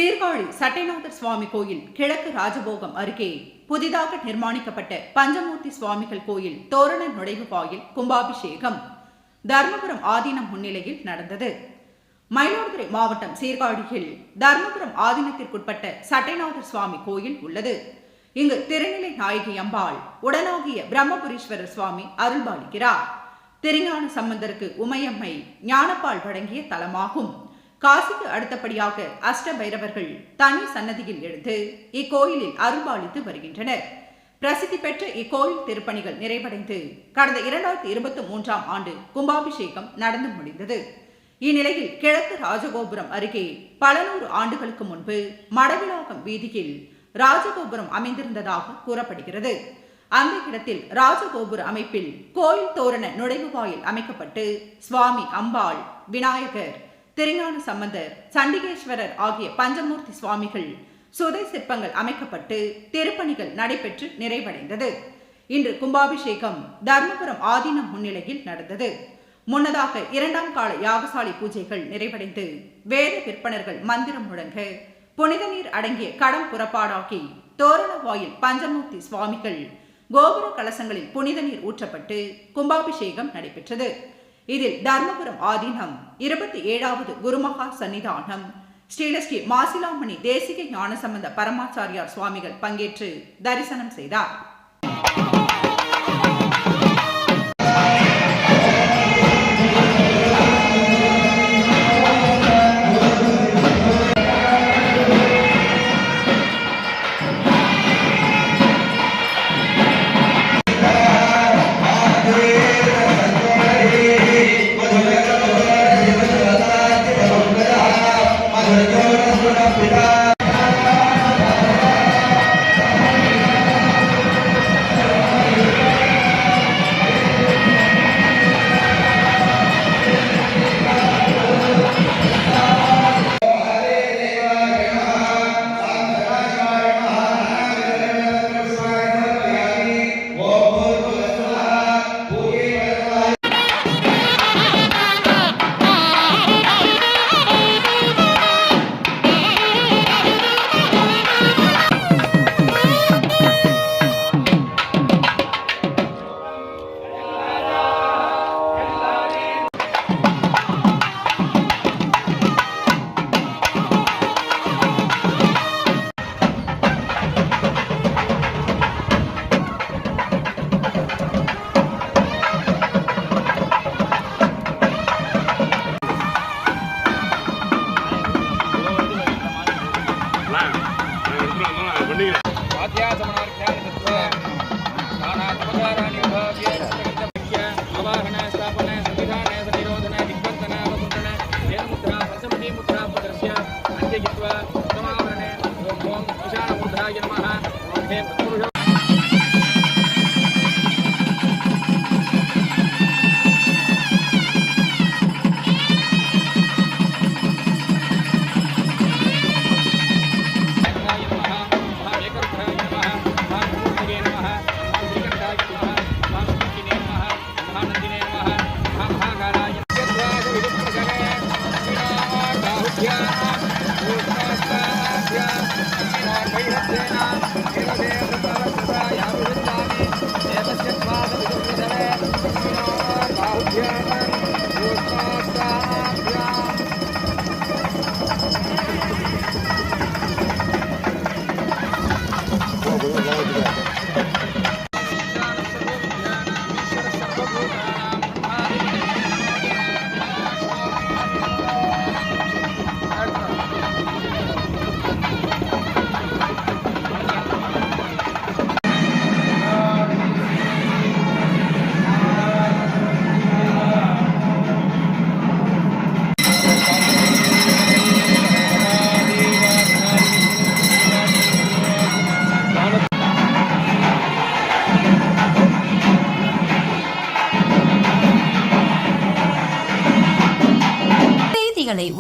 சீர்காழி சட்டைநாதர் சுவாமி கோயில் கிழக்கு ராஜபோகம் அருகே புதிதாக நிர்மாணிக்கப்பட்ட பஞ்சமூர்த்தி சுவாமிகள் கோயில் தோரண நுழைவு வாயில் கும்பாபிஷேகம் தர்மபுரம் ஆதீனம் முன்னிலையில் நடந்தது. மயிலாடுதுறை மாவட்டம் சீர்காழியில் தர்மபுரம் ஆதீனத்திற்குட்பட்ட சட்டைநாதர் சுவாமி கோயில் உள்ளது. இங்கு திருநிலை நாயகி அம்பாள் உடனாகிய பிரம்மபுரீஸ்வரர் சுவாமி அருள்பாலிக்கிறார். திருஞான சம்பந்தருக்கு உமையம்மை ஞானப்பால் வழங்கிய தலமாகும். காசிக்கு அடுத்தபடியாக அஷ்ட பைரவர்கள் தனி சன்னதியில் எடுத்து இக்கோயிலில் அருள்பாலித்து வருகின்றனர். பிரசித்தி பெற்ற இக்கோயில் திருப்பணிகள் நிறைவடைந்து கடந்த 2023ஆம் ஆண்டு கும்பாபிஷேகம் நடந்து முடிந்தது. இந்நிலையில் கிழக்கு ராஜகோபுரம் அருகே பல நூறு ஆண்டுகளுக்கு முன்பு மடவிலாகம் வீதியில் ராஜகோபுரம் அமைந்திருந்ததாக கூறப்படுகிறது. அந்த இடத்தில் ராஜகோபுர அமைப்பில் கோயில் தோரண நுழைவு வாயில் அமைக்கப்பட்டு சுவாமி அம்பாள், விநாயகர், திருஞான சம்பந்தர், சண்டிகேஸ்வரர் ஆகிய பஞ்சமூர்த்தி சுவாமிகள் சுதை சிற்பங்கள் அமைக்கப்பட்டு திருப்பணிகள் நடைபெற்று நிறைவடைந்தது. இன்று கும்பாபிஷேகம் தர்மபுரம் ஆதீனம் முன்னிலையில் நடந்தது. முன்னதாக 2ஆம் கால யாகசாலை பூஜைகள் நிறைவடைந்து வேத விற்பனர்கள் மந்திரம் முழங்க புனித நீர் அடங்கிய கடம் புறப்பாடாகி தோரண வாயில் பஞ்சமூர்த்தி சுவாமிகள் கோபுர கலசங்களில் புனித நீர் ஊற்றப்பட்டு கும்பாபிஷேகம் நடைபெற்றது. இதில் தர்மபுரம் ஆதீனம் 27வது குருமகா சன்னிதானம் ஸ்ரீலஸ்ரீ மாசிலாமணி தேசிக ஞானசம்பந்த பரமாச்சாரியார் சுவாமிகள் பங்கேற்று தரிசனம் செய்தார்.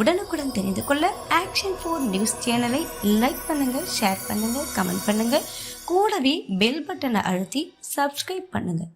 உடனுக்குடன் தெரிந்து கொள்ள ஆக்ஷன் 4 நியூஸ் சேனலை லைக் பண்ணுங்க, ஷேர் பண்ணுங்க, கமெண்ட் பண்ணுங்க. கூடவே பெல் பட்டனை அழுத்தி சப்ஸ்கிரைப் பண்ணுங்க.